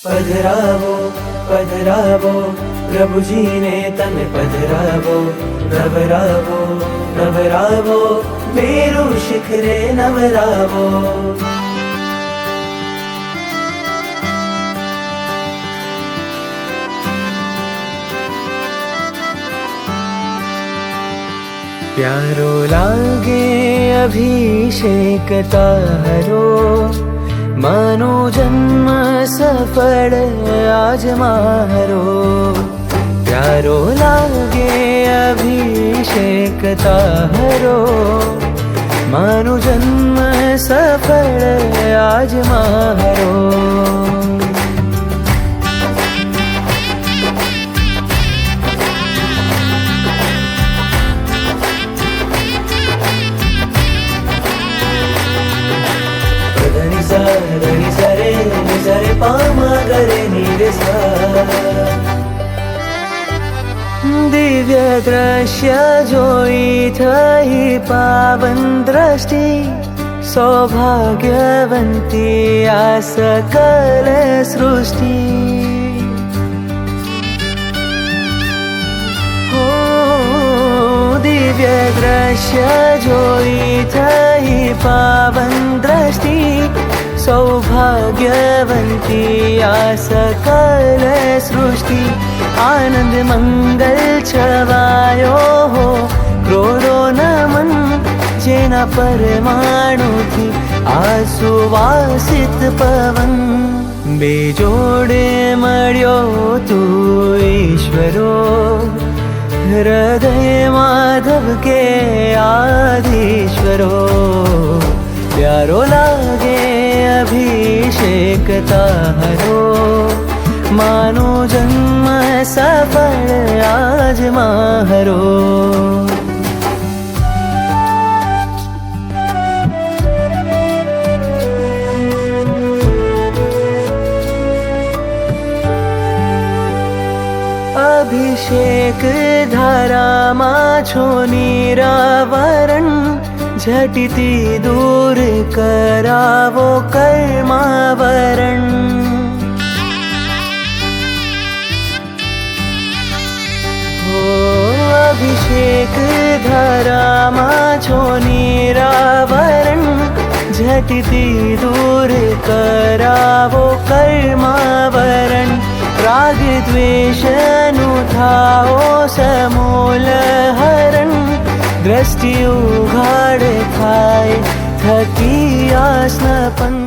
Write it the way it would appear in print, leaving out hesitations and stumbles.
પધરાવો પધરાવો પ્રભુજીને તમે પધરાવો, નવરાવો નવરાવો મેરુ શિખરે નવરાવો. प्यारो लागे अभिषेक तारो, मानो जन्म सफल आज मारो. प्यारो लागे अभिषेक तारो, मानो जन्म सफल आज मारो. धनी सरे सरे पामा गरे नीरे सा. दिव्य दृश्य जोई थई पावन दृष्टि, सौभाग्यवंती आ सकल सृष्टि. दिव्य दृश्य जोई थई पावन दृष्टि, सौभाग्यवंती आ सकल सृष्टि. आनंद मंगल छवायो हो, क्रोधो नमन जेना परमाणु थी आ सुवासित पवन. बेजोड़े मळ्यो तू ईश्वरो, हृदय माधव के आदिश्वरो. प्यारो लागे अभिषेक तारो, मानो जन्म सफल आज मारो. अभिषेक धारा मा छो निरावरण, झटिति दूर करावो कर्मावरण. हो अभिषेक धारा मा छो निरावरण, झटिति दूर करावो कर्मावरण. राग द्वेष नु थाओ समूल हरण, दृष्टि उघाड़ थाय थकी आसनपन.